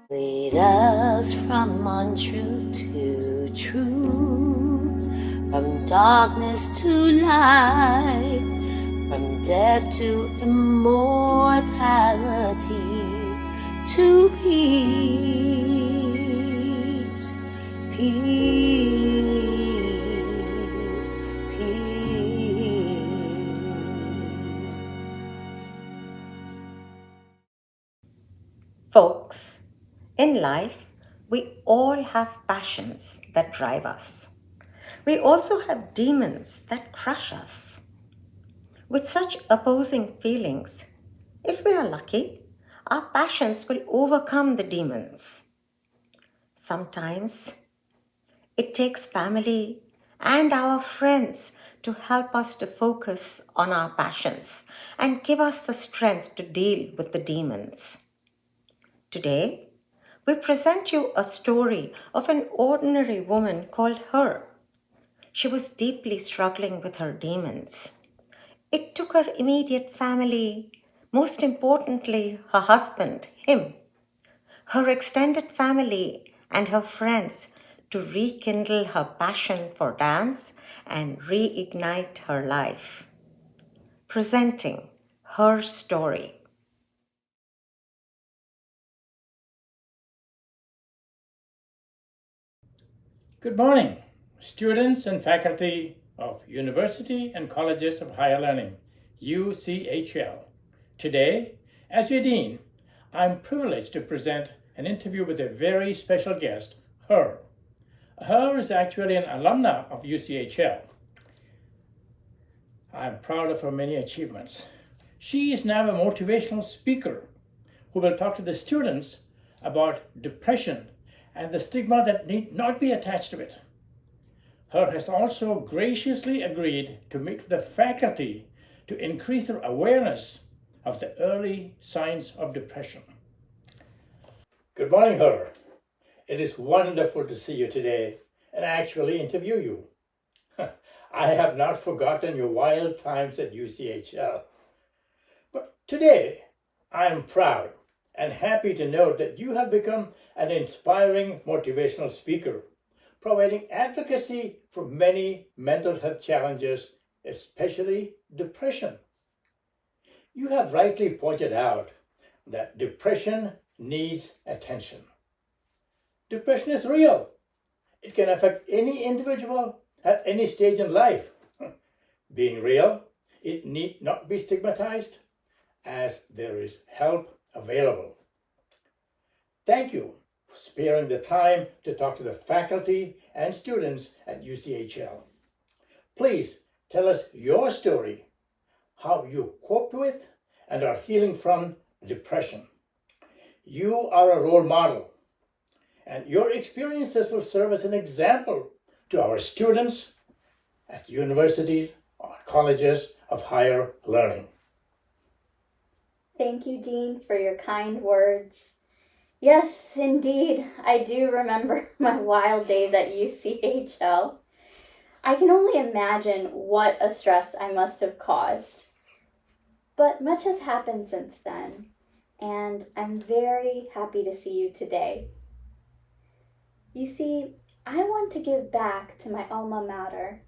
Lead us from untruth to truth, from darkness to light, from death to immortality, to peace, peace, peace. Folks, in life, we all have passions that drive us. We also have demons that crush us. With such opposing feelings, if we are lucky, our passions will overcome the demons. Sometimes it takes family and our friends to help us to focus on our passions and give us the strength to deal with the demons. Today, we present you a story of an ordinary woman called Her. She was deeply struggling with her demons. It took her immediate family, most importantly, her husband, him, her extended family, and her friends to rekindle her passion for dance and reignite her life. Presenting her story. Good morning, students and faculty of University and Colleges of Higher Learning, UCHL. Today, as your Dean, I'm privileged to present an interview with a very special guest, Her. Her is actually an alumna of UCHL. I'm proud of her many achievements. She is now a motivational speaker who will talk to the students about depression and the stigma that need not be attached to it. Her has also graciously agreed to meet with the faculty to increase their awareness of the early signs of depression. Good morning, Her. It is wonderful to see you today and actually interview you. I have not forgotten your wild times at UCHL. But today, I am proud and happy to note that you have become an inspiring motivational speaker, providing advocacy for many mental health challenges, especially depression. You have rightly pointed out that depression needs attention. Depression is real. It can affect any individual at any stage in life. Being real, it need not be stigmatized, as there is help available. Thank you for sparing the time to talk to the faculty and students at UCHL. Please tell us your story, how you coped with and are healing from depression. You are a role model, and your experiences will serve as an example to our students at universities or colleges of higher learning. Thank you, Dean, for your kind words. Yes, indeed, I do remember my wild days at UCHL. I can only imagine what a stress I must have caused. But much has happened since then, and I'm very happy to see you today. You see, I want to give back to my alma mater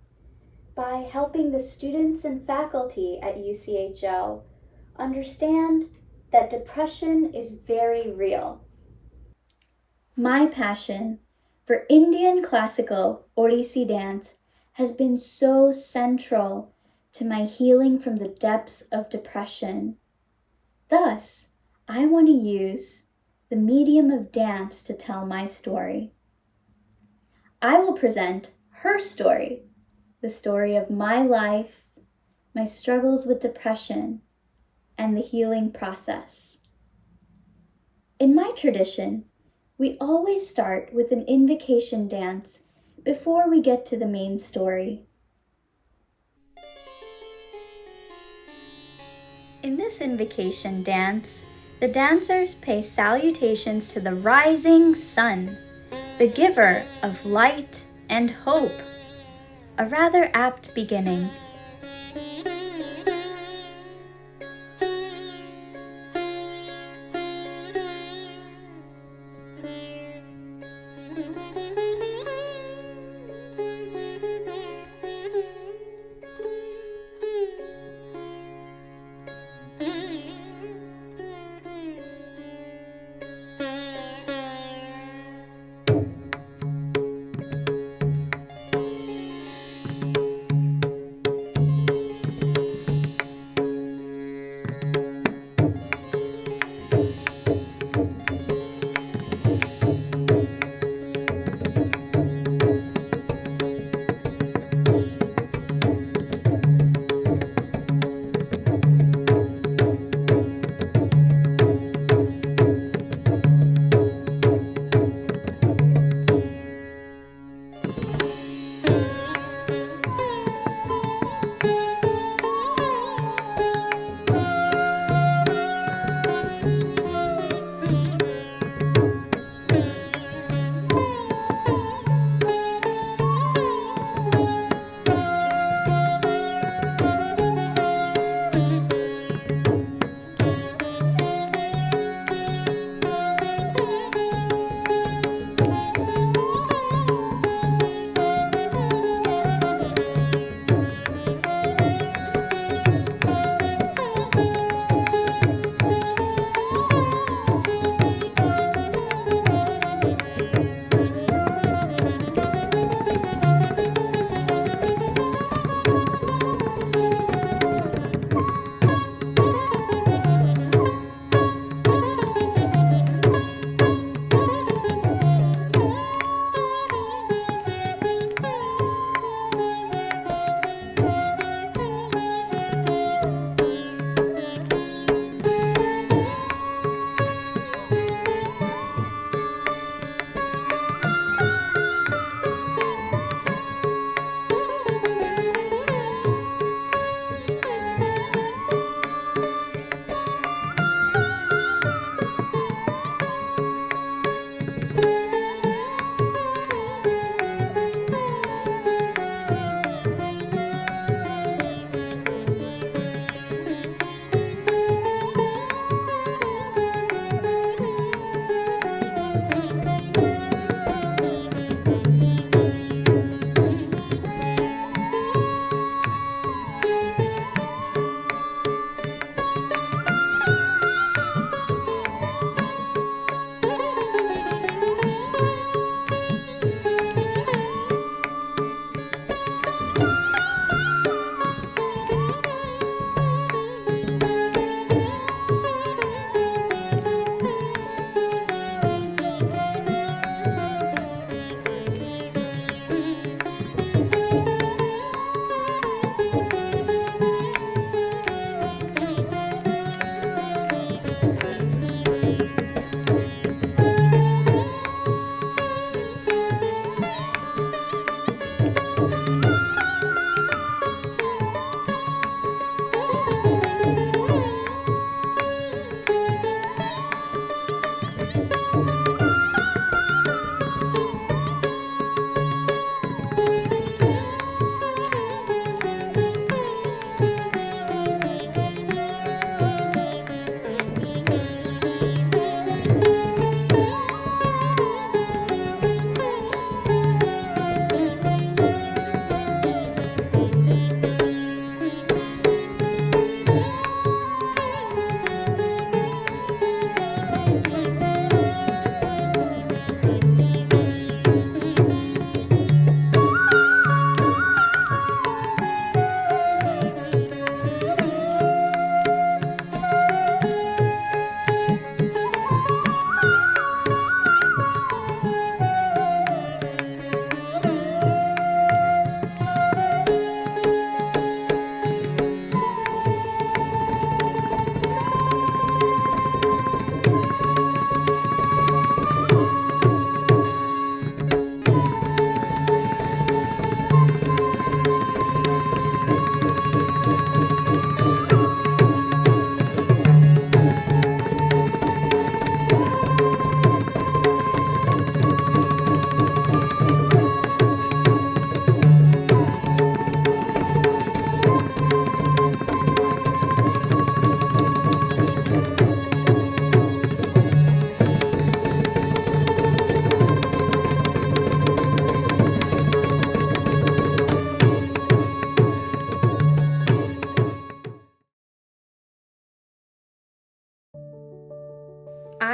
by helping the students and faculty at UCHL understand that depression is very real. My passion for Indian classical Odissi dance has been so central to my healing from the depths of depression. Thus, I want to use the medium of dance to tell my story. I will present her story, the story of my life, my struggles with depression, and the healing process. In my tradition, we always start with an invocation dance before we get to the main story. In this invocation dance, the dancers pay salutations to the rising sun, the giver of light and hope. A rather apt beginning.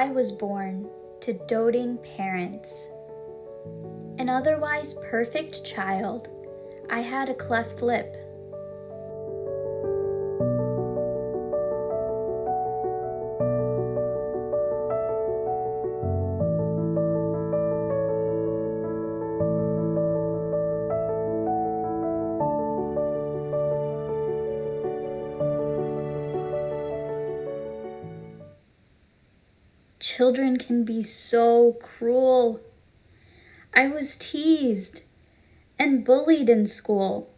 I was born to doting parents An otherwise perfect child, I had a cleft lip. Children can be so cruel. I was teased and bullied in school.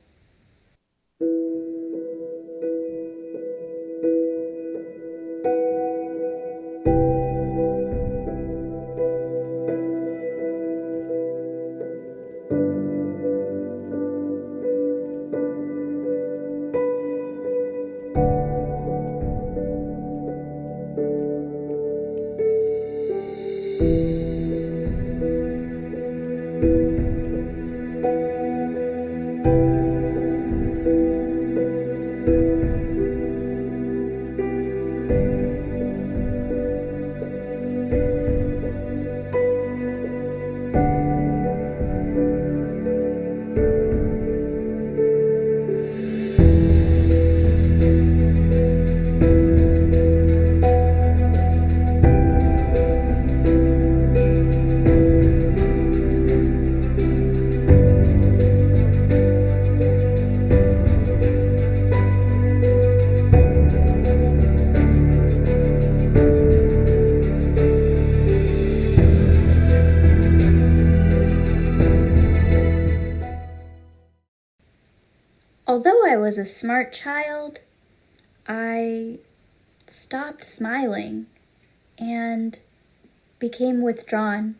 Although I was a smart child, I stopped smiling and became withdrawn.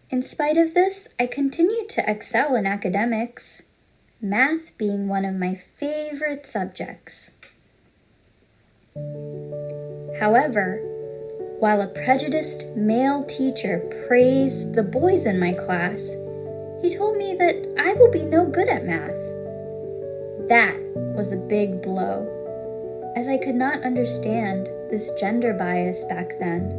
In spite of this, I continued to excel in academics, math being one of my favorite subjects. However, while a prejudiced male teacher praised the boys in my class, he told me that I will be no good at math. That was a big blow, as I could not understand this gender bias back then.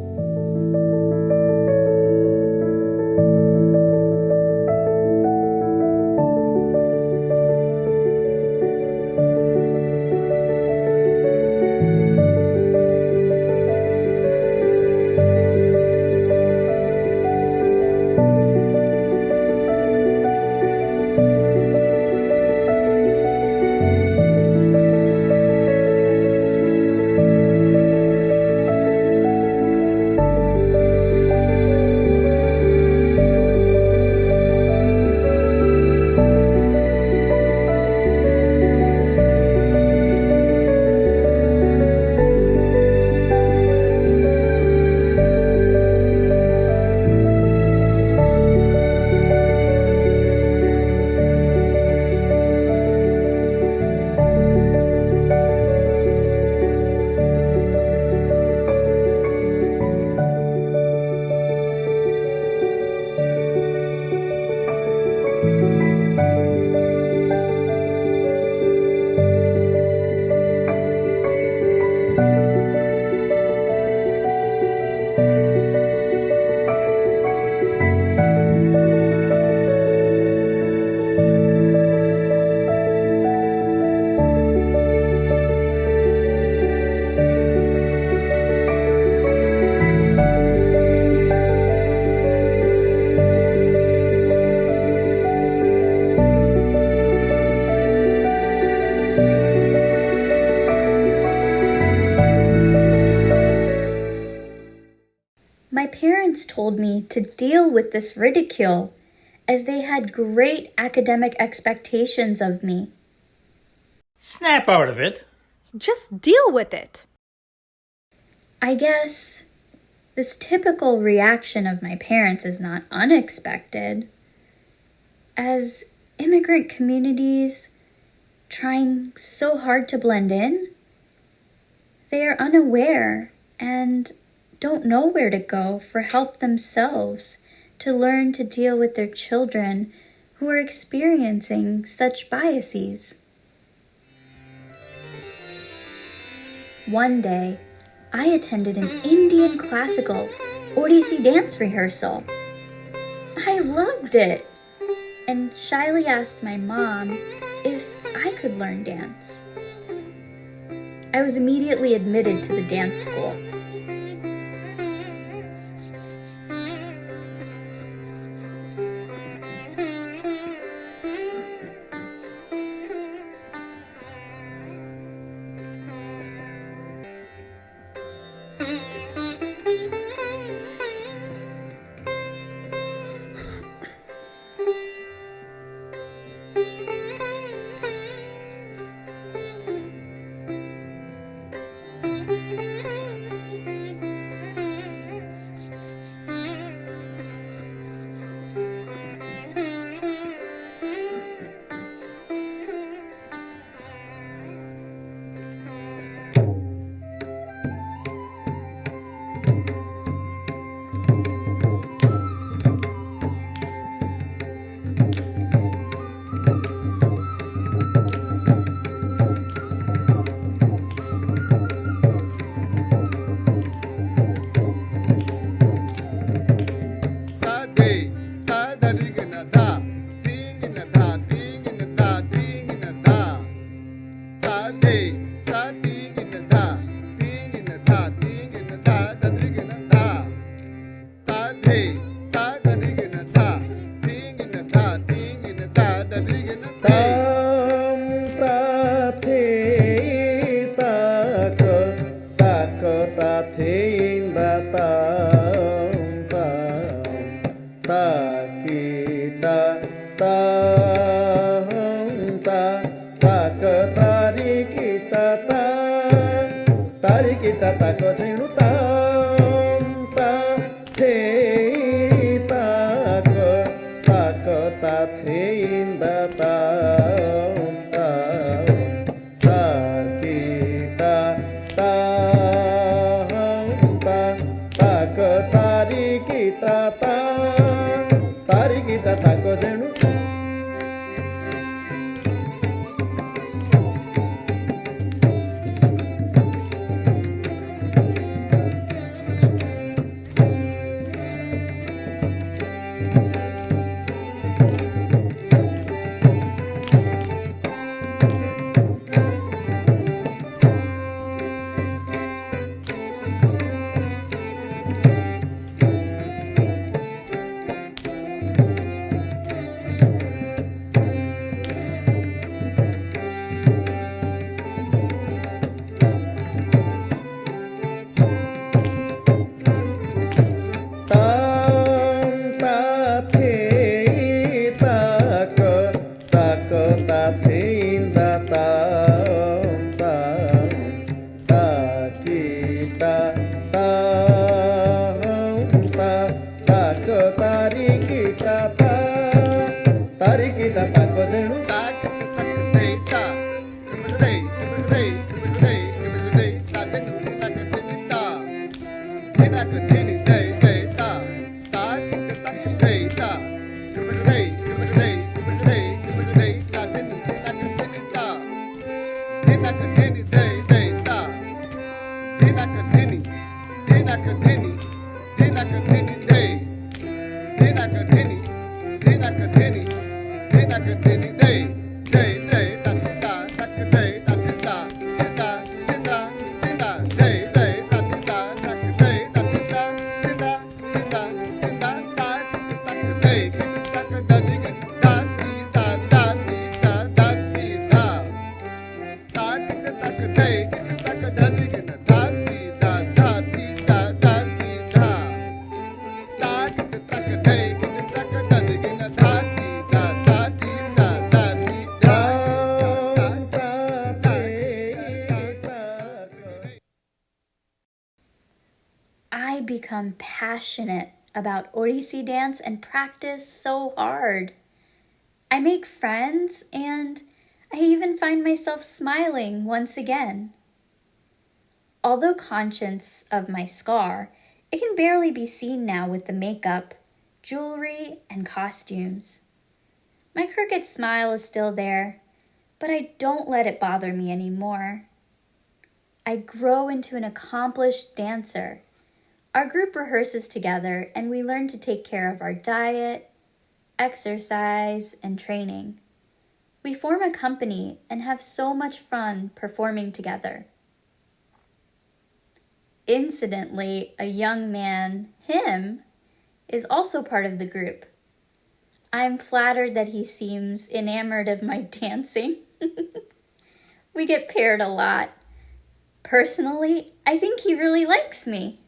My parents told me to deal with this ridicule, as they had great academic expectations of me. Snap out of it. Just deal with it. I guess this typical reaction of my parents is not unexpected, as immigrant communities trying so hard to blend in, they are unaware and don't know where to go for help themselves to learn to deal with their children who are experiencing such biases. One day, I attended an Indian classical Odissi dance rehearsal. I loved it, and shyly asked my mom if I could learn dance. I was immediately admitted to the dance school. I become passionate about Odissi dance and practice so hard. I make friends and I even find myself smiling once again. Although conscious of my scar, it can barely be seen now with the makeup, jewelry, and costumes. My crooked smile is still there, but I don't let it bother me anymore. I grow into an accomplished dancer. Our group rehearses together and we learn to take care of our diet, exercise, and training. We form a company and have so much fun performing together. Incidentally, a young man, him, is also part of the group. I'm flattered that he seems enamored of my dancing. We get paired a lot. Personally, I think he really likes me.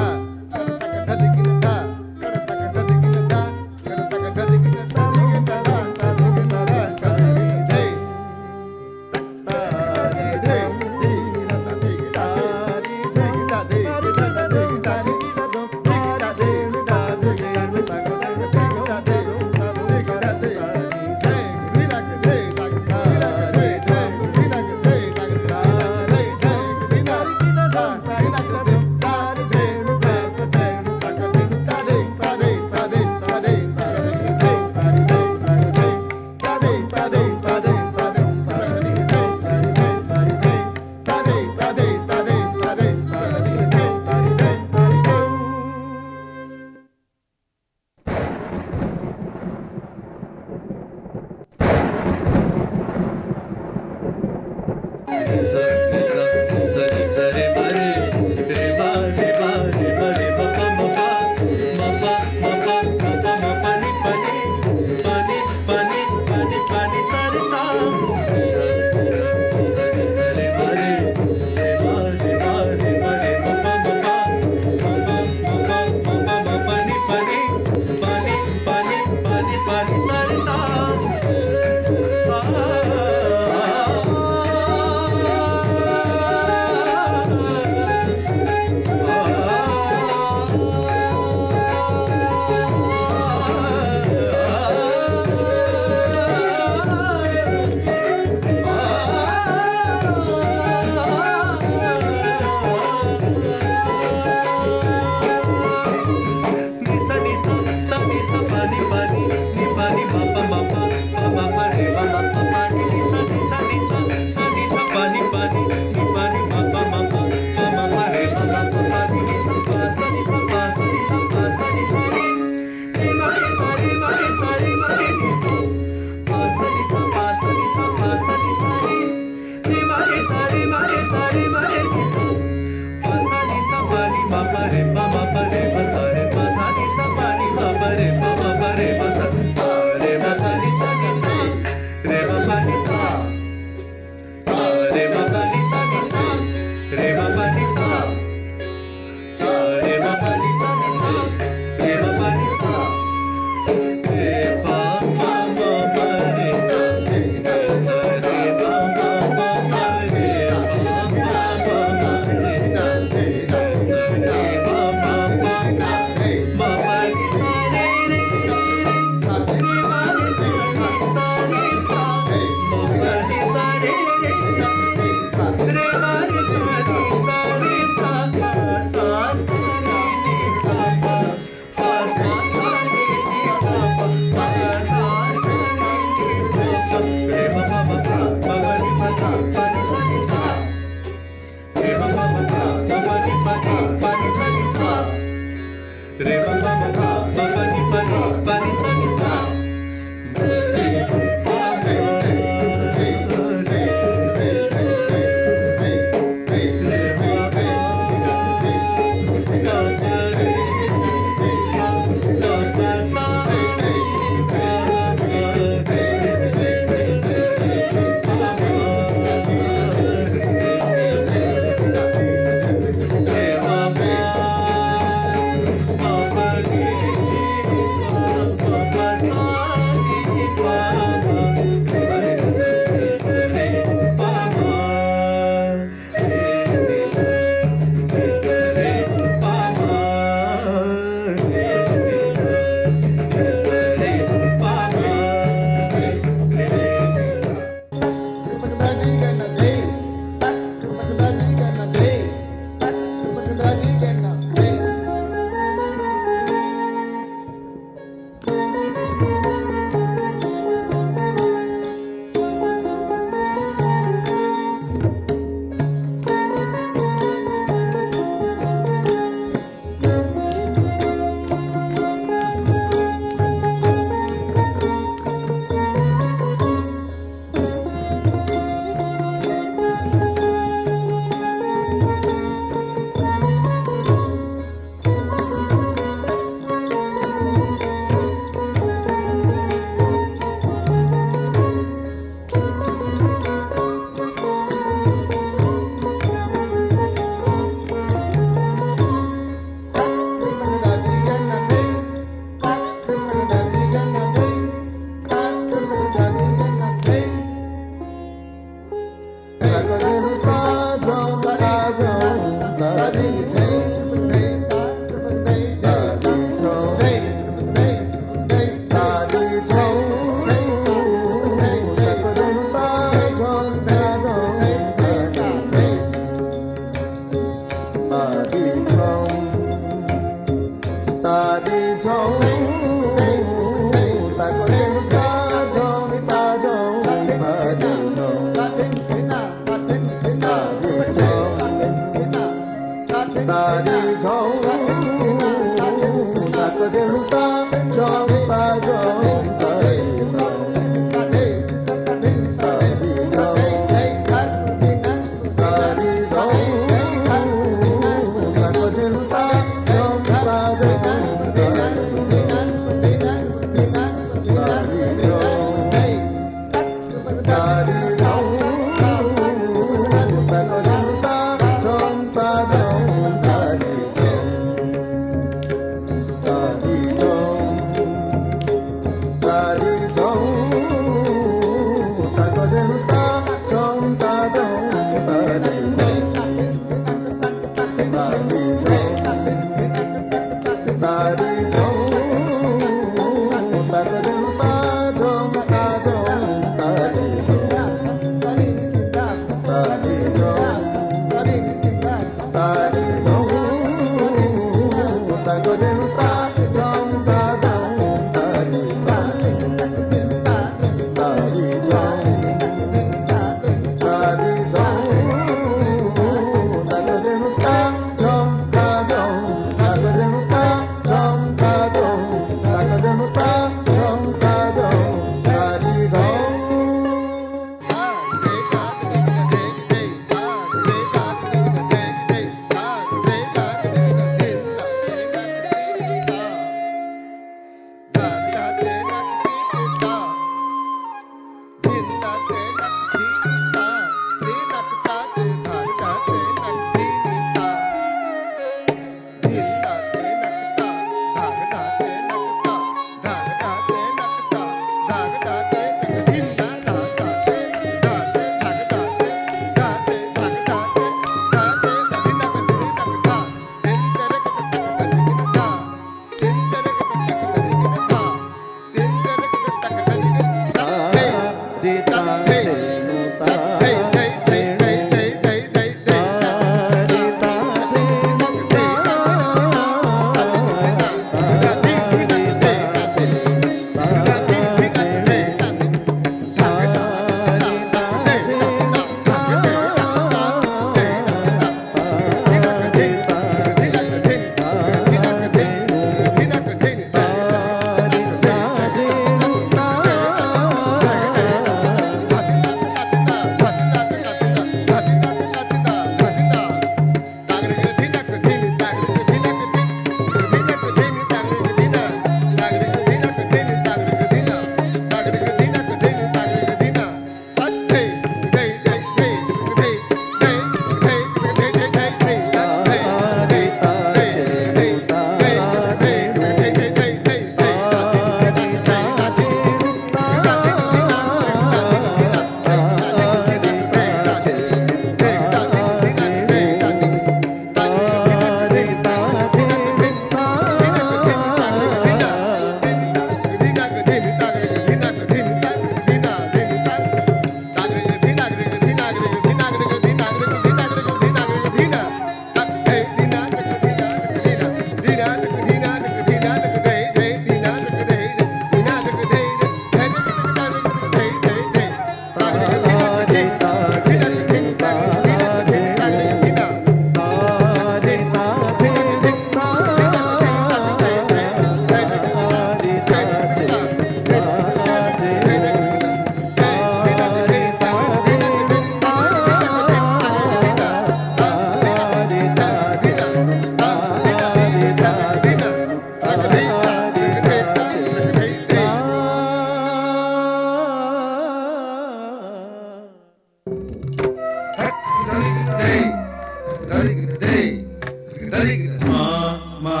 ma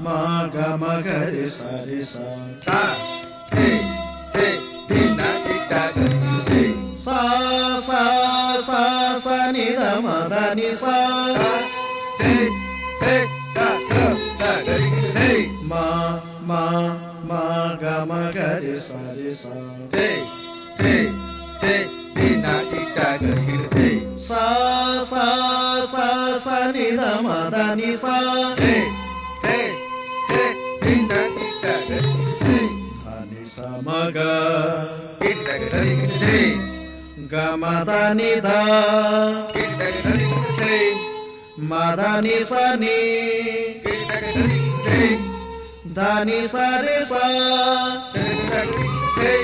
ma ga ma ga re sa ta he he di na di da ga di sa sa sa sa ni da ma da ni sa he he da ga da ga he ma ma ma ga ma ga re sa he he he di na di da ga di sa sa sa sa ni da ma da ni sa he he he di na di da ga di ha ni sa ma ga di da ga di ga ma da ni da di da ga di ma da ni sa ni di da ga di da ni sa re sa di da ga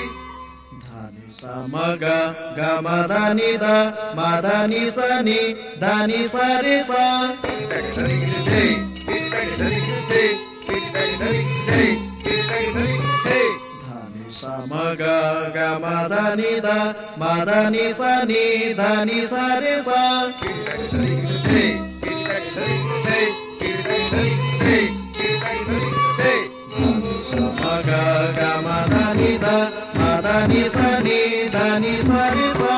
di sa ma ga ga ma da ni da ma da ni sa ni da ni sa re sa da ni sa ma ga ga ma da ni da ma da ni sa ni da ni sa re sa ma ga ga ma da ni da ma da ni sa ni da ni sa re sa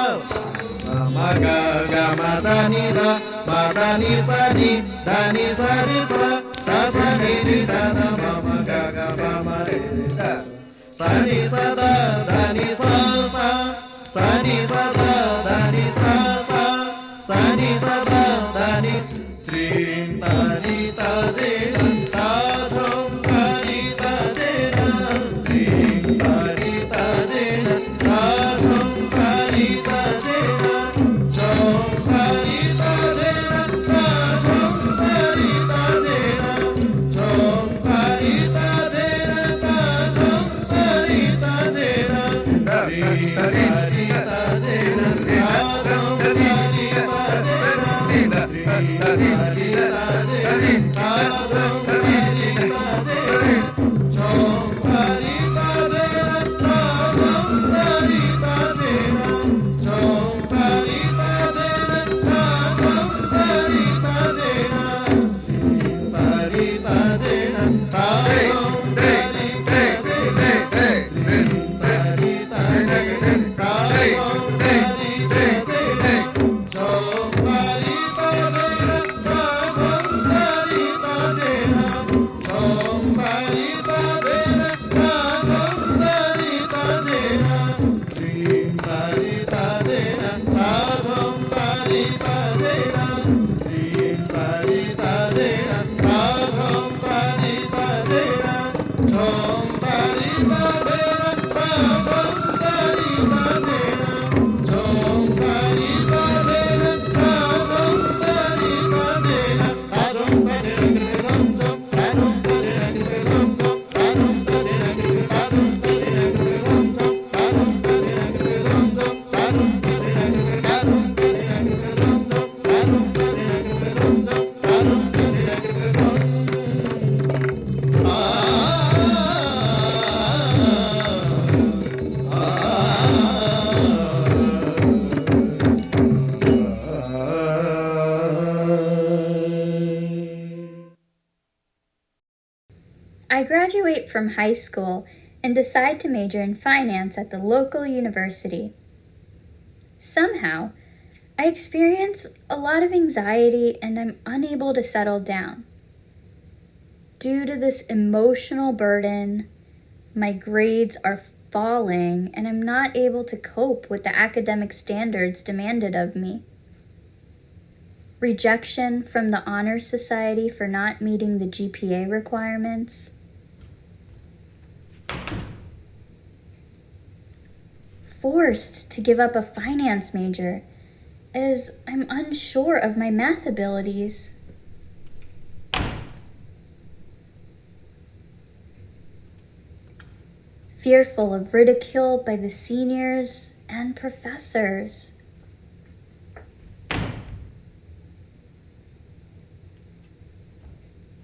sa ma ga ga ma da ni da ma da ni sa ni da ni sa re sa sa sa ni ni da da ma ma ga ga ma ma re sa sa ni sa da da ni sa sa sa ni sa da da ni sa sa sa ni sa da da ni trim ta ni ta je ta thom ta ni ta je trim ta ni ta je ta thom ta ni ta je chom ta ni ta je ta thom ta ni ta je chom ta ni ta je ta thom ta ni ta je trim ta ni ta je ta thom ta ni ta je I graduate from high school and decide to major in finance at the local university. Somehow, I experience a lot of anxiety and I'm unable to settle down. Due to this emotional burden, my grades are falling and I'm not able to cope with the academic standards demanded of me. Rejection from the Honor Society for not meeting the GPA requirements. Forced to give up a finance major as I'm unsure of my math abilities. Fearful of ridicule by the seniors and professors.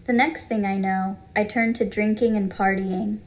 The next thing I know, I turn to drinking and partying.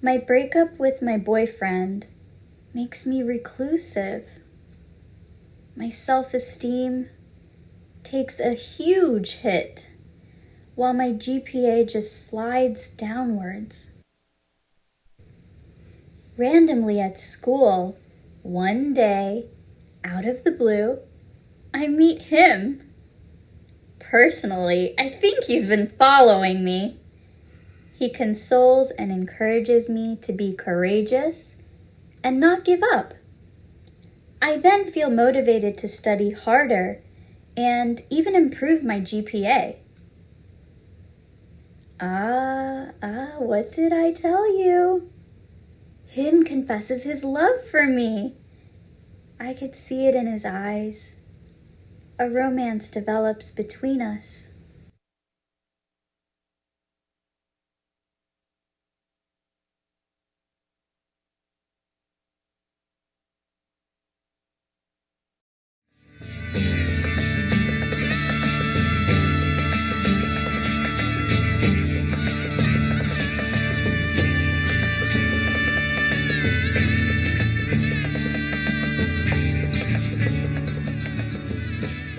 My breakup with my boyfriend makes me reclusive. My self-esteem takes a huge hit, while my GPA just slides downwards. Randomly at school, one day, out of the blue, I meet him. Personally, I think he's been following me. He consoles and encourages me to be courageous and not give up. I then feel motivated to study harder and even improve my GPA. What did I tell you? Him confesses his love for me. I could see it in his eyes. A romance develops between us.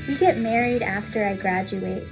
We get married after I graduate.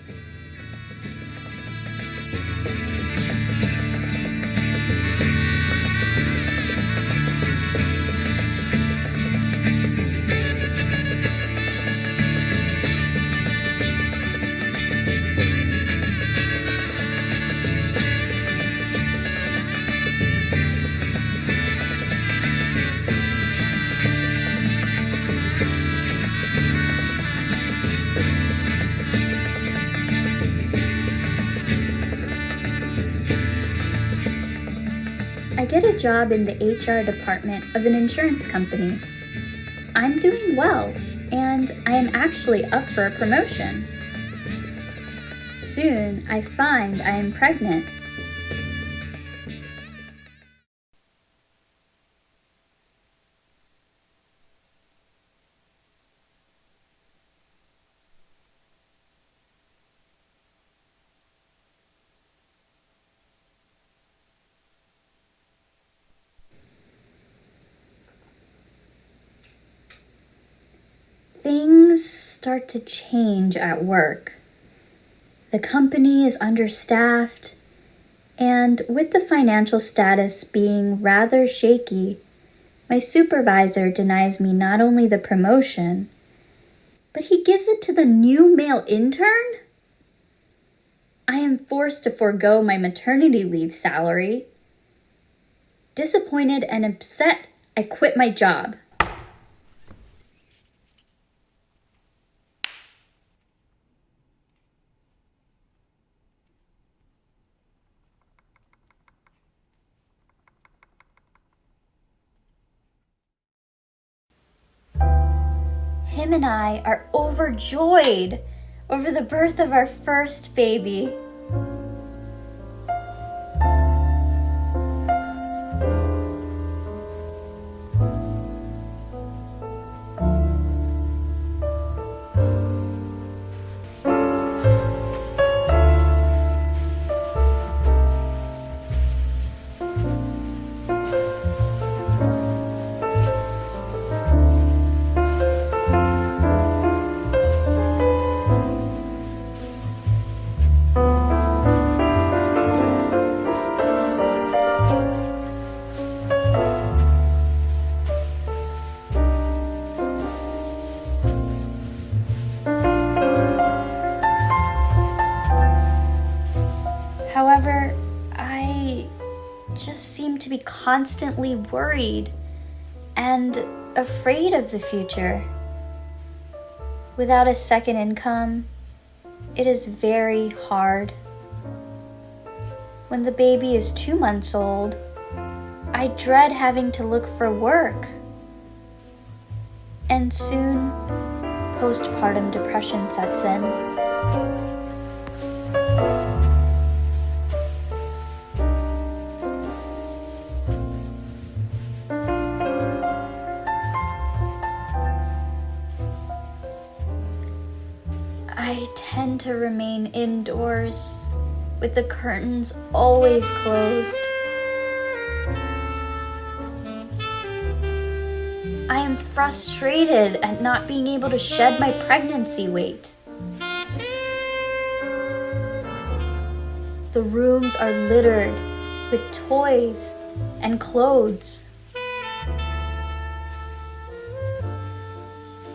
I get a job in the HR department of an insurance company. I'm doing well, and I am actually up for a promotion. Soon, I find I am pregnant. Things start to change at work. The company is understaffed, and with the financial status being rather shaky, my supervisor denies me not only the promotion, but he gives it to the new male intern? I am forced to forego my maternity leave salary. Disappointed and upset, I quit my job. Him and I are overjoyed over the birth of our first baby. However, I just seem to be constantly worried and afraid of the future. Without a second income, it is very hard. When the baby is 2 months old, I dread having to look for work. And soon, postpartum depression sets in. I tend to remain indoors, with the curtains always closed. I am frustrated at not being able to shed my pregnancy weight. The rooms are littered with toys and clothes.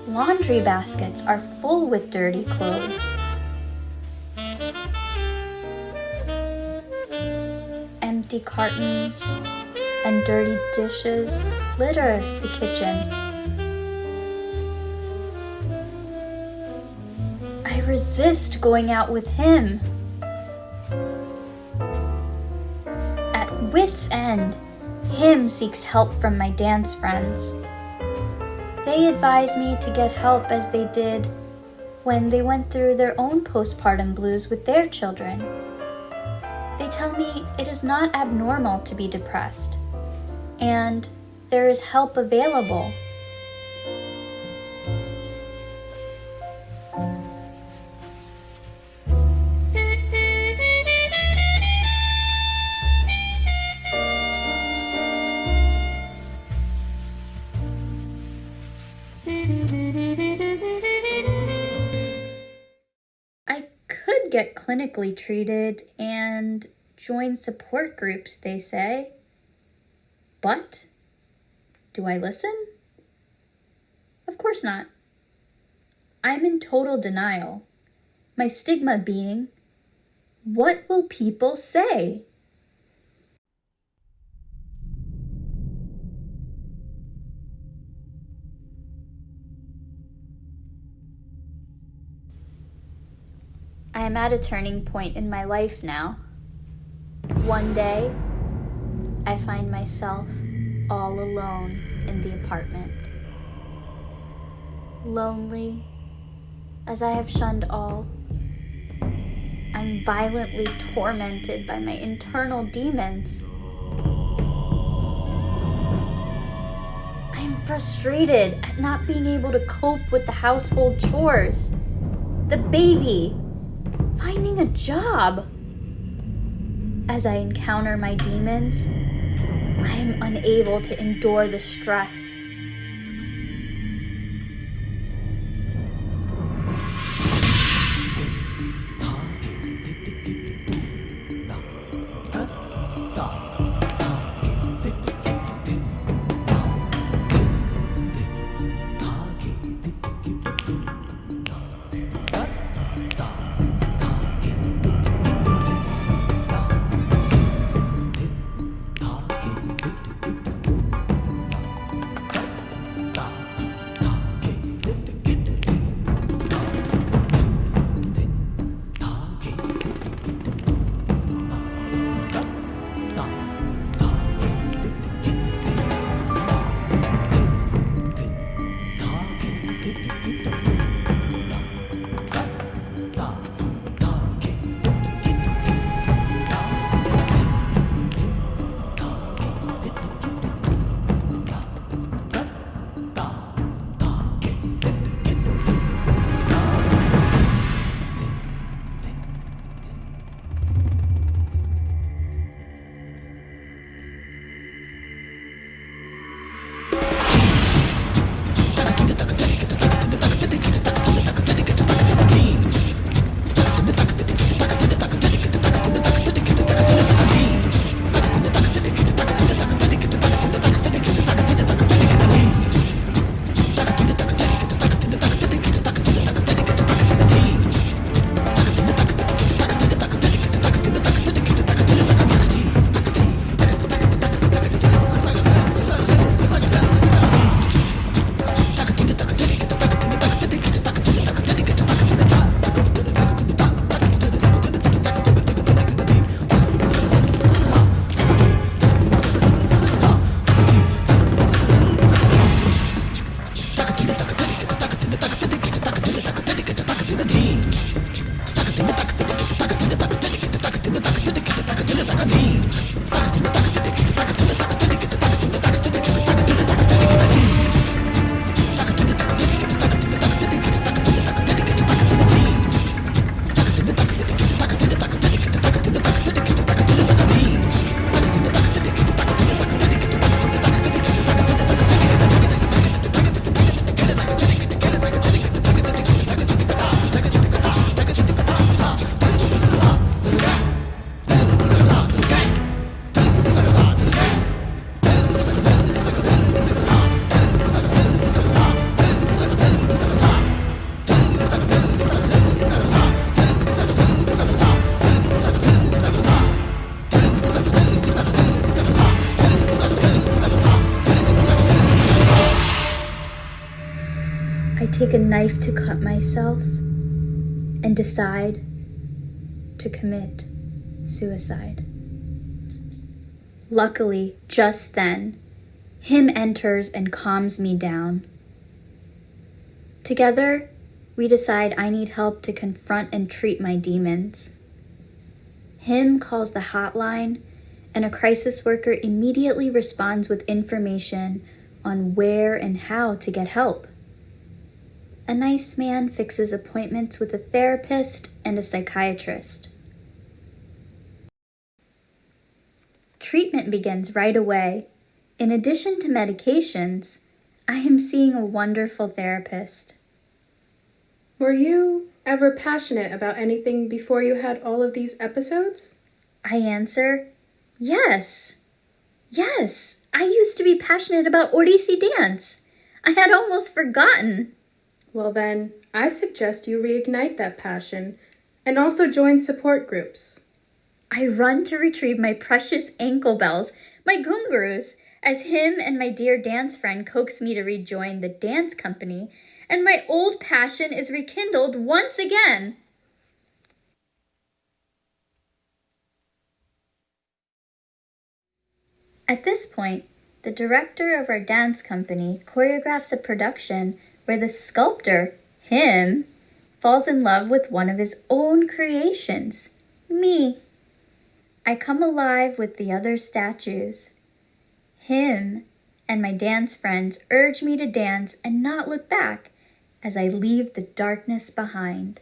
Laundry baskets are full with dirty clothes. Empty cartons and dirty dishes litter the kitchen. I resist going out with him. At wit's end, him seeks help from my dance friends. They advise me to get help as they did when they went through their own postpartum blues with their children. They tell me it is not abnormal to be depressed, and there is help available. I could get clinically treated and join support groups, they say. But do I listen? Of course not. I'm in total denial. My stigma being, what will people say? I am at a turning point in my life now. One day, I find myself all alone in the apartment. Lonely, as I have shunned all. I'm violently tormented by my internal demons. I am frustrated at not being able to cope with the household chores, the baby, finding a job. As I encounter my demons, I am unable to endure the stress. take a knife to cut myself and decide to commit suicide. Luckily, just then, him enters and calms me down. Together, we decide I need help to confront and treat my demons. Him calls the hotline, and a crisis worker immediately responds with information on where and how to get help. A nice man fixes appointments with a therapist and a psychiatrist. Treatment begins right away. In addition to medications, I am seeing a wonderful therapist. Were you ever passionate about anything before you had all of these episodes? I answer, yes. Yes, I used to be passionate about Odissi dance. I had almost forgotten. Well then, I suggest you reignite that passion and also join support groups. I run to retrieve my precious ankle bells, my gungurus, as him and my dear dance friend coax me to rejoin the dance company, and my old passion is rekindled once again. At this point, the director of our dance company choreographs a production where the sculptor, him, falls in love with one of his own creations, me. I come alive with the other statues. Him and my dance friends urge me to dance and not look back as I leave the darkness behind.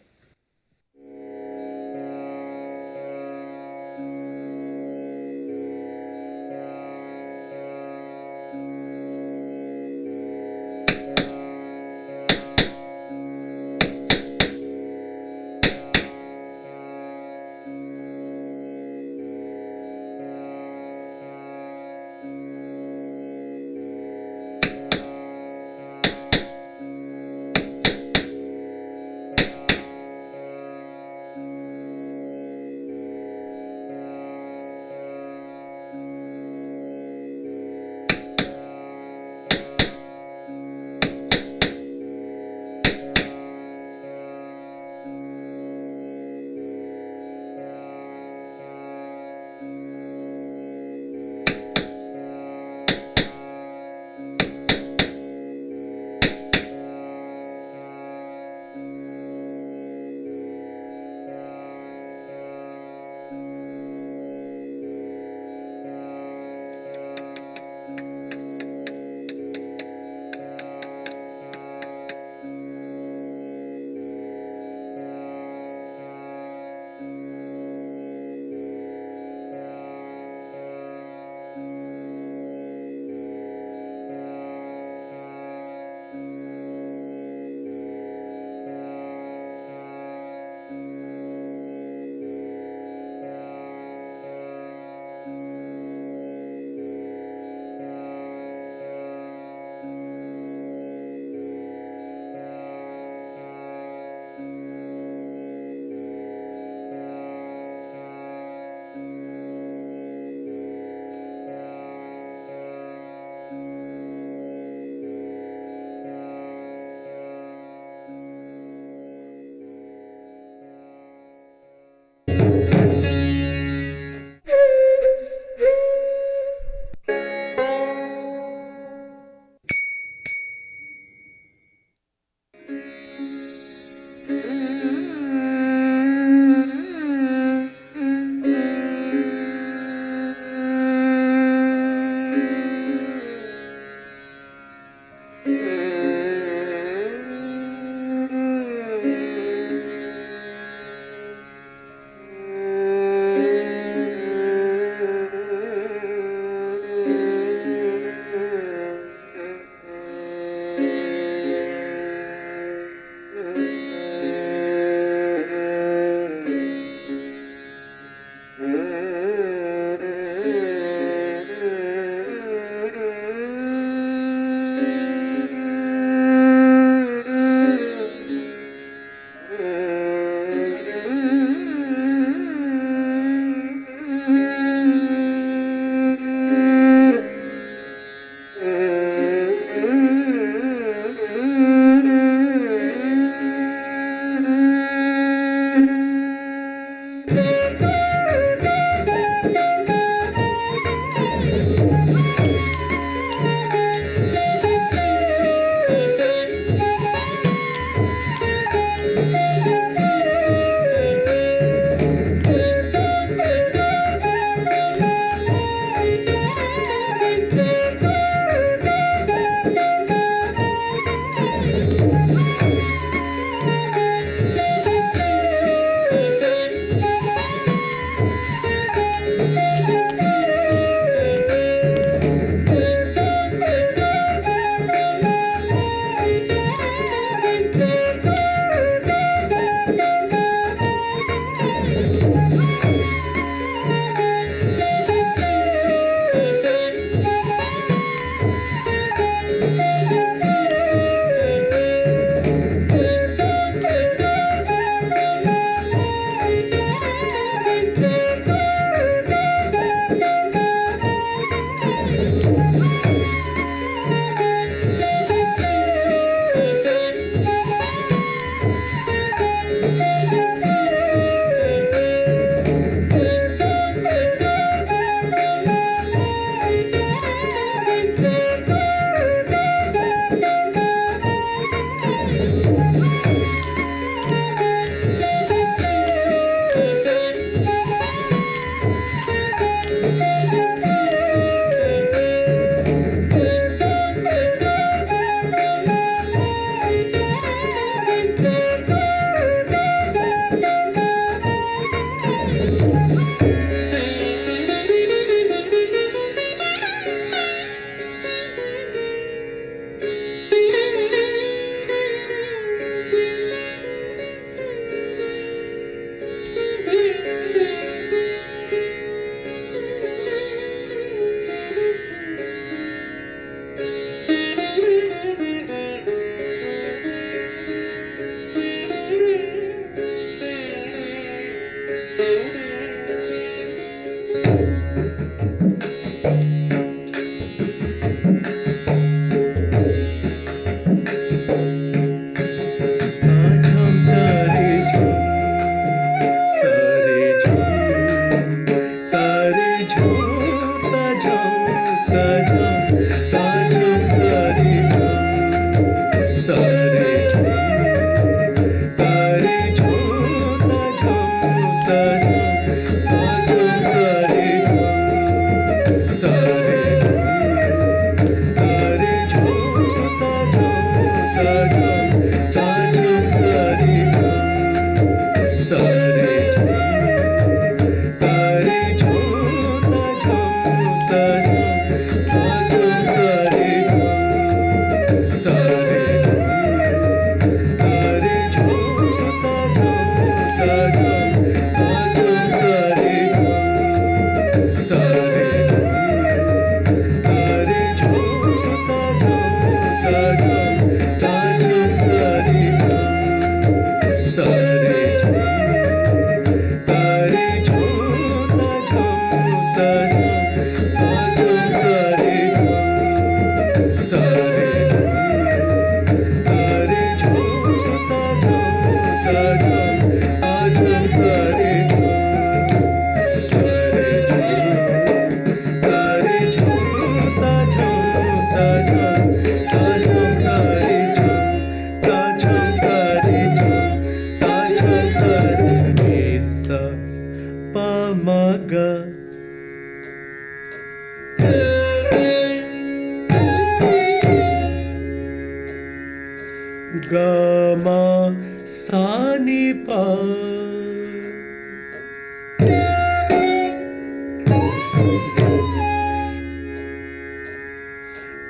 Gama sani pa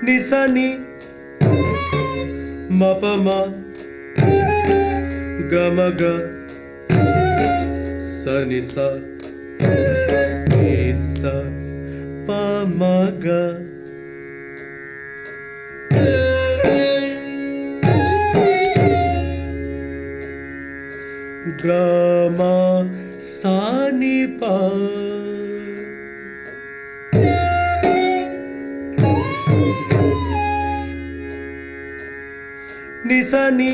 nisani mapama gamaga sanisa nisa pamaga Gama sani pa nisani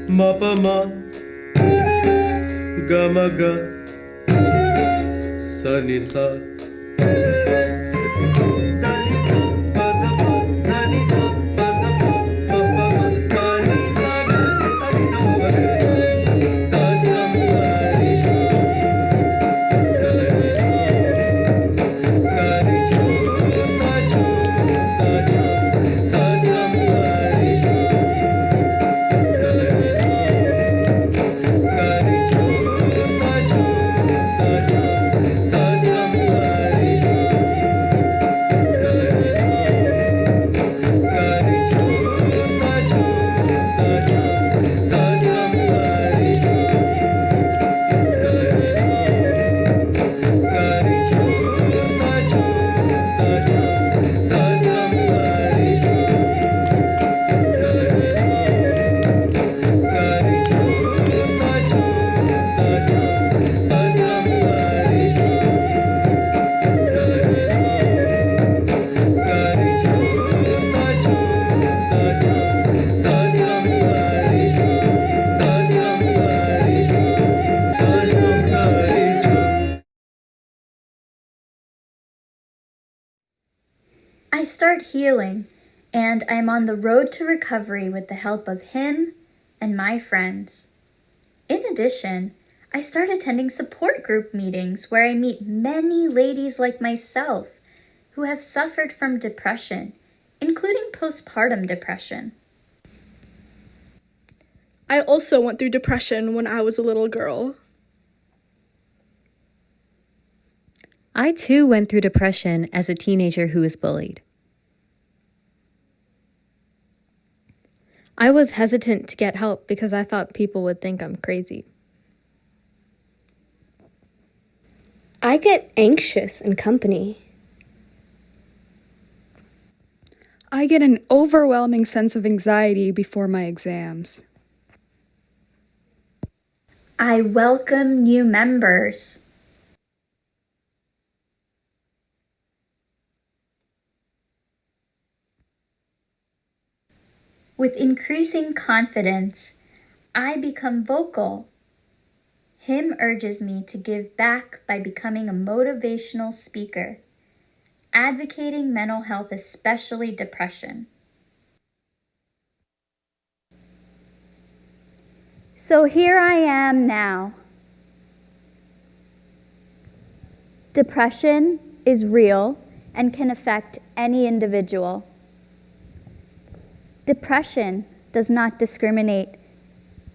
mapama gamaga sanisa I start healing, and I'm on the road to recovery with the help of him and my friends. In addition, I start attending support group meetings where I meet many ladies like myself who have suffered from depression, including postpartum depression. I also went through depression when I was a little girl. I too went through depression as a teenager who was bullied. I was hesitant to get help because I thought people would think I'm crazy. I get anxious in company. I get an overwhelming sense of anxiety before my exams. I welcome new members. With increasing confidence, I become vocal. Him urges me to give back by becoming a motivational speaker, advocating mental health, especially depression. So here I am now. Depression is real and can affect any individual. Depression does not discriminate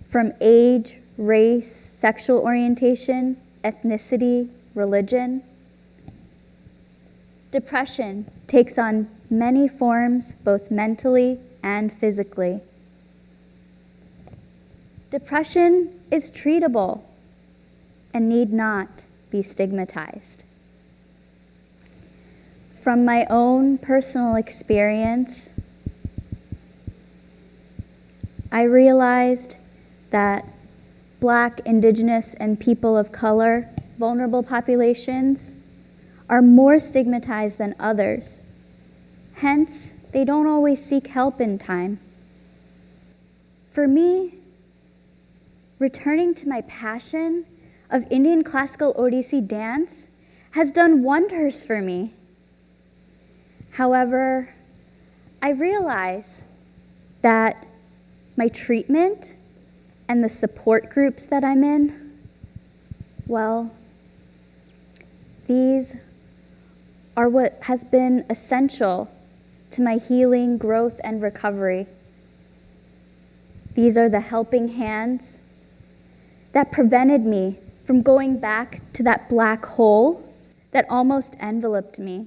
from age, race, sexual orientation, ethnicity, religion. Depression takes on many forms, both mentally and physically. Depression is treatable and need not be stigmatized. From my own personal experience, I realized that Black, Indigenous, and people of color, vulnerable populations, are more stigmatized than others. Hence, they don't always seek help in time. For me, returning to my passion of Indian classical Odissi dance has done wonders for me. However, I realize that my treatment and the support groups that I'm in, well, these are what has been essential to my healing, growth, and recovery. These are the helping hands that prevented me from going back to that black hole that almost enveloped me.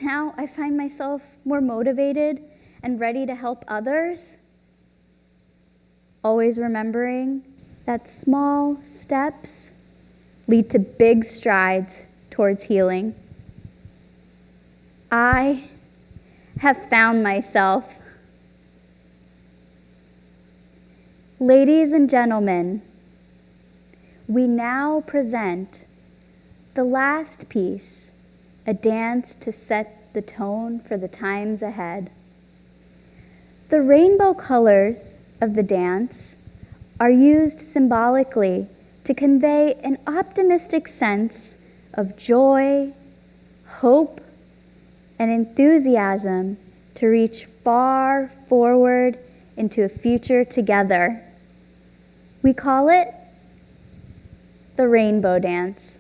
Now I find myself more motivated and ready to help others, always remembering that small steps lead to big strides towards healing. I have found myself. Ladies and gentlemen, we now present the last piece, a dance to set the tone for the times ahead. The rainbow colors of the dance are used symbolically to convey an optimistic sense of joy, hope, and enthusiasm to reach far forward into a future together. We call it the Rainbow Dance.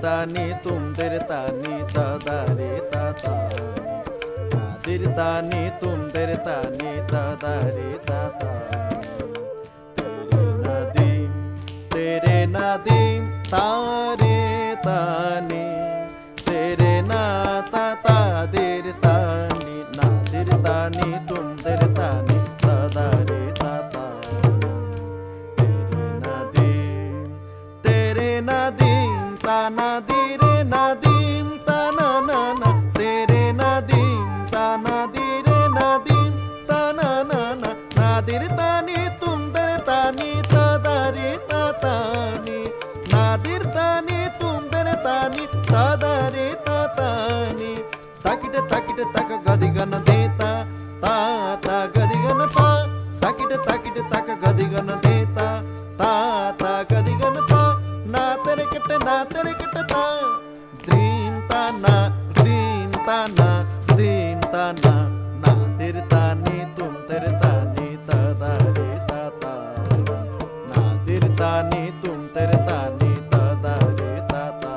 तानी तुम तेरे तानी ता रे ता ता तेरे तानी तुम तेरे तानी ता रे ता ता तेरे नदीम तारे तानी तेरे ना ता देर तानी ना देर तानी तुम तेरे तानी ता रे ता ता तेरे नदीम ताना दिरे नदीम ताना ना ना तेरे नदीम ताना दिरे नदीम ताना ना ना नादिर तानी तुम तेरे तानी ता रे ता तानी नादिर तानी तुम तेरे तानी ता रे ता तानी ताकिट ताकिट तक गदिगन देता ता गदिगन पा ताकिट ताकिट तक गदिगन देता ता गदिगन पा ना तेरे किट ता द्रीम ताना ना तेरे तानी तुम तेरे तानी ता रे ता ता ना तेरे तानी तुम तेरे तानी ता रे ता ता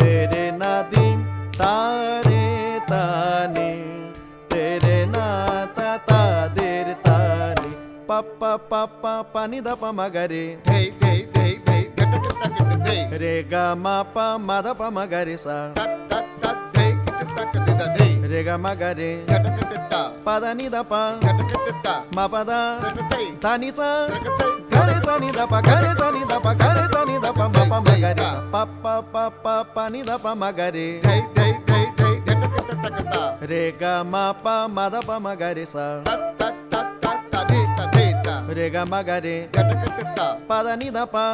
तेरे नदीम तारे तानी तेरे ना ता देर तानी पप्पा पप्पा पानी दा पा मगरे रे गा मा पा मा दा पा मगरे सा रे गा मगरे पदा नी दा पा मा पदा तानी सा गरे सा नी दा पा गरे सा नी दा पा गरे सा नी दा पा मा पा मगरे पप्पा पप्पा पानी दा पा मगरे रे गा मा पा मा दा पा मगरे सा रे गा मगरे पदा नी दा पा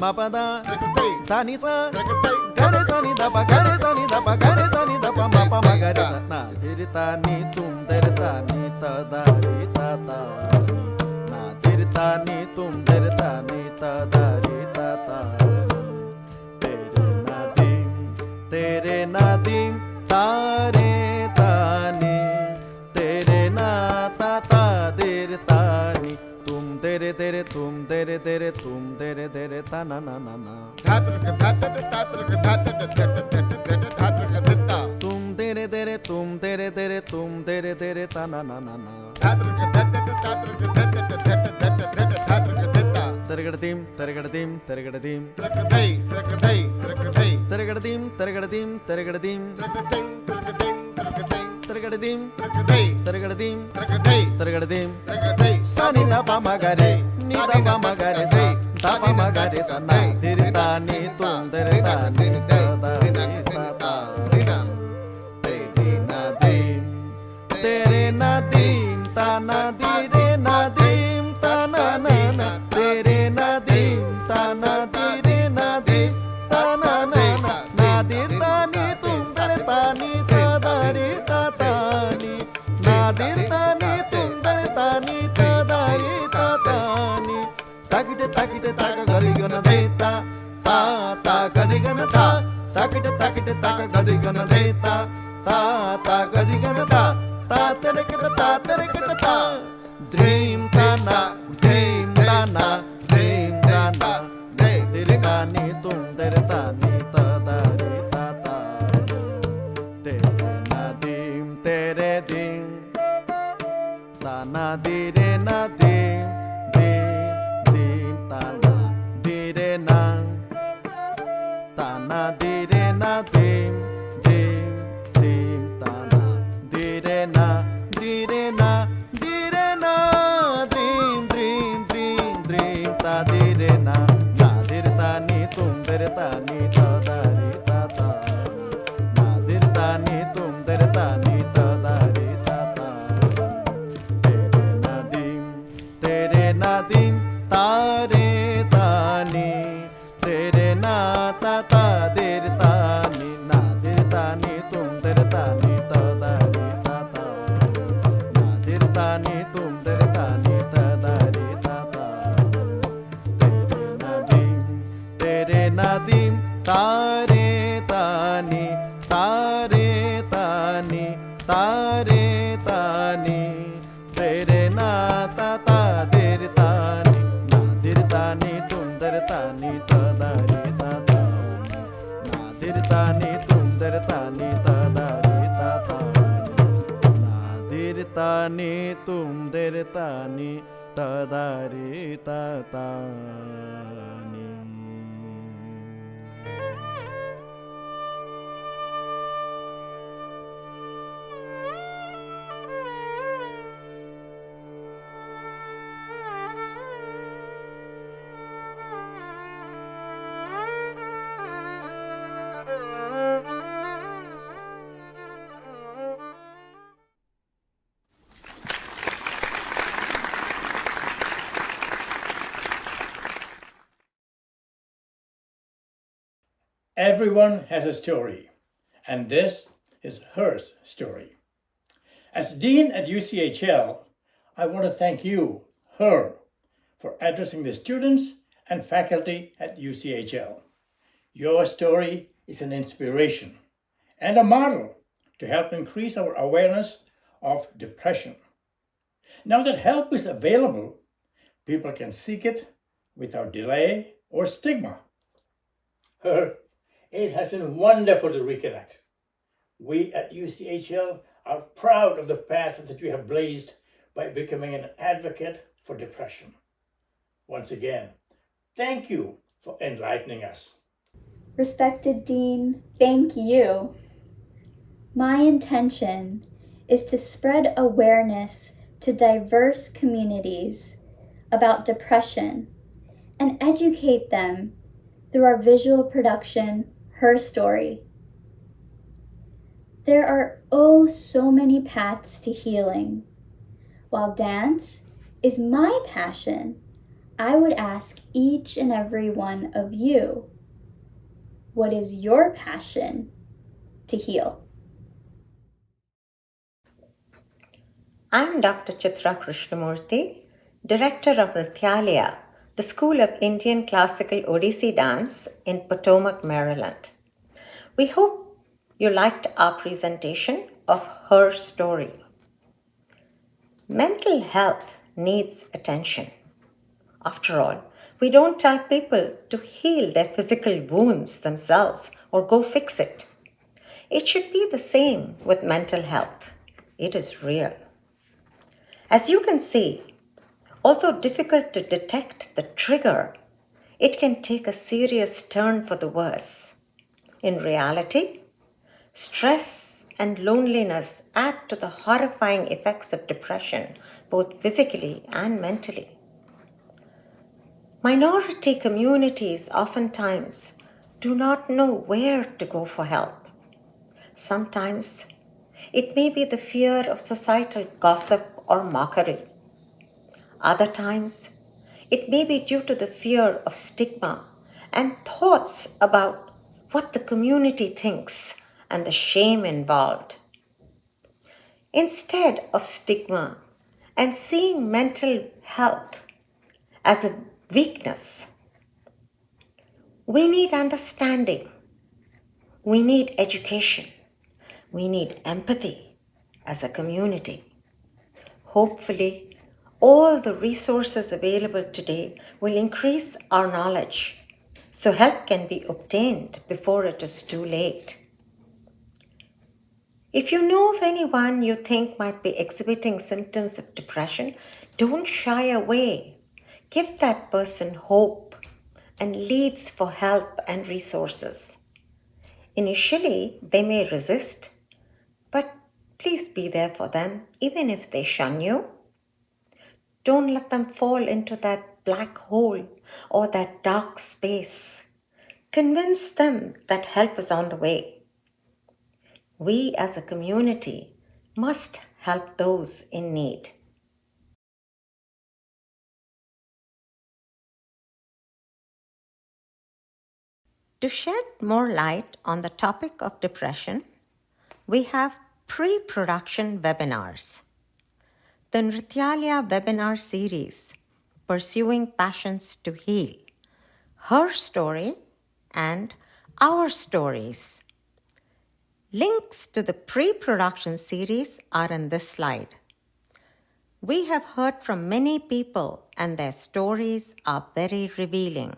मा पदा तानी सा गरे सा नी दा पा गरे सा नी दा पा गरे सा नी दा पा मा पा मगरे ना तेरे तानी तुम तेरे तानी ता रे ता ता ना तेरे तानी तुम तेरे तानी ता रे ता ता तेरे नदीम तारे तानी तेरे ना ता देर तानी तुम तेरे तेरे तुम तेरे तेरे तुम तेरे तेरे ता ना ना ना ना तुम तेरे तेरे तुम तेरे तेरे तुम तेरे तेरे ता ना ना ना ना तरगड़तीम तरगड़तीम तरगड़तीम तरगड़तीम तरगड़तीम तरगड़तीम तरगड़तीम तरगड़तीम तरगड़तीम सानी दा पा मगरे नी दा पा मगरे से दा पा मगरे सा ना तेरे तानी तुम तेरे तानी ता रे ता तेरे नदीम ताना दिरे नदीम ताना ना ना तेरे नदीम ताना दिरे नदीम ताना ना ना नादिर तानी तुम तेरे तानी ता रे ता तानी नादिर तानी तुम तेरे तानी ता रे ता तानी ताकिट ताकिट ताक गदिगन देता ता गदिगन ता ताकिट ताकिट ताक गदिगन देता ता गदिगन ता तेरे किट ता ड्रीम ताना तेरे तानी तुम तेरे तानी ता रे ता ता तेरे नदीम तेरे दीम ताना दिरे नदीम दीम ताना दिरे ना ताना दिरे नदीम दीम ताना दिरे ना dream ta dire na dir tani tum dire tani ta रे ता ता dir tani tum dire tani ta रे ता ता तेरे नदीम तारे तानी तेरे ना ता देर तानी ना dir tani tum dire tani ta रे ता ता ना dir tani tum dire tani ta रे ता ता तेरे नदीम तारे तानी तारे तानी तारे तानी तेरे ना ता देर तानी ना देर तानी तुम दर तानी ni tada ri tada na dir ta ni tum dir ta ni tada ri tada na dir ta ni tum dir ta ni tada ri tada ni. Everyone has a story, and this is hers story. As Dean at UCHL, I want to thank you, her, for addressing the students and faculty at UCHL. Your story is an inspiration and a model to help increase our awareness of depression. Now that help is available, people can seek it without delay or stigma. It has been wonderful to reconnect. We at UCHL are proud of the path that you have blazed by becoming an advocate for depression. Once again, thank you for enlightening us. Respected Dean, thank you. My intention is to spread awareness to diverse communities about depression and educate them through our visual production, HERstory. There are oh so many paths to healing. While dance is my passion, I would ask each and every one of you, what is your passion to heal? I'm Dr. Chitra Krishnamurthy, Director of Nrityalaya, the School of Indian Classical Odissi Dance in Potomac, Maryland. We hope you liked our presentation of HERstory. Mental health needs attention. After all, we don't tell people to heal their physical wounds themselves or go fix it. It should be the same with mental health. It is real. As you can see, although difficult to detect the trigger, it can take a serious turn for the worse. In reality, stress and loneliness add to the horrifying effects of depression, both physically and mentally. Minority communities oftentimes do not know where to go for help. Sometimes it may be the fear of societal gossip or mockery. Other times, it may be due to the fear of stigma and thoughts about what the community thinks and the shame involved. Instead of stigma and seeing mental health as a weakness, we need understanding, we need education, we need empathy as a community. Hopefully, all the resources available today will increase our knowledge so help can be obtained before it is too late. If you know of anyone you think might be exhibiting symptoms of depression, don't shy away. Give that person hope and leads for help and resources. Initially, they may resist, but please be there for them even if they shun you. Don't let them fall into that black hole or that dark space. Convince them that help is on the way. We as a community must help those in need. To shed more light on the topic of depression, we have pre-production webinars. The Nrityalaya webinar series, Pursuing Passions to Heal, HERstory, and Our Stories. Links to the pre-production series are in this slide. We have heard from many people and their stories are very revealing.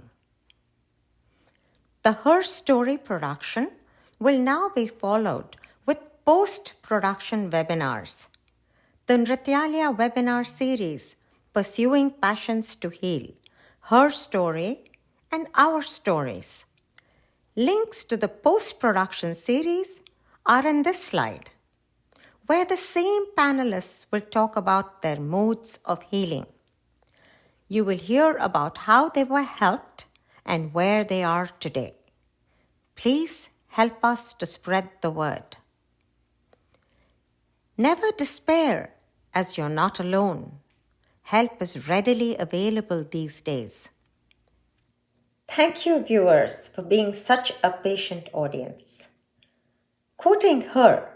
The HERstory production will now be followed with post-production webinars. The Nrityalaya webinar series, Pursuing Passions to Heal, HERstory, and Our Stories. Links to the post-production series are in this slide, where the same panelists will talk about their modes of healing. You will hear about how they were helped and where they are today. Please help us to spread the word. Never despair, as you're not alone. Help is readily available these days. Thank you, viewers, for being such a patient audience. Quoting her,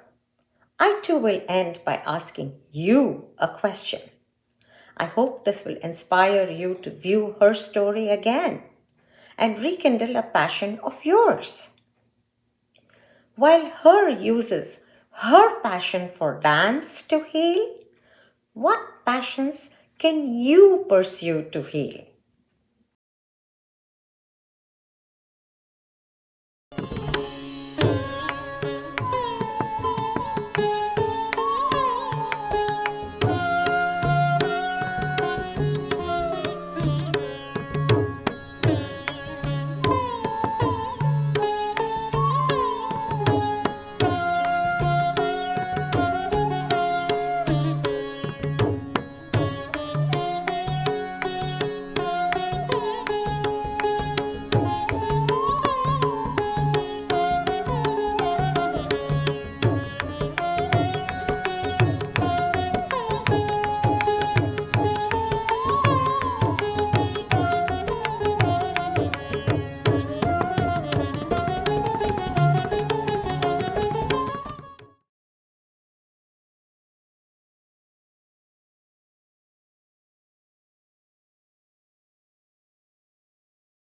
I too will end by asking you a question. I hope this will inspire you to view HERstory again and rekindle a passion of yours. While her uses her passion for dance to heal, what passions can you pursue to heal?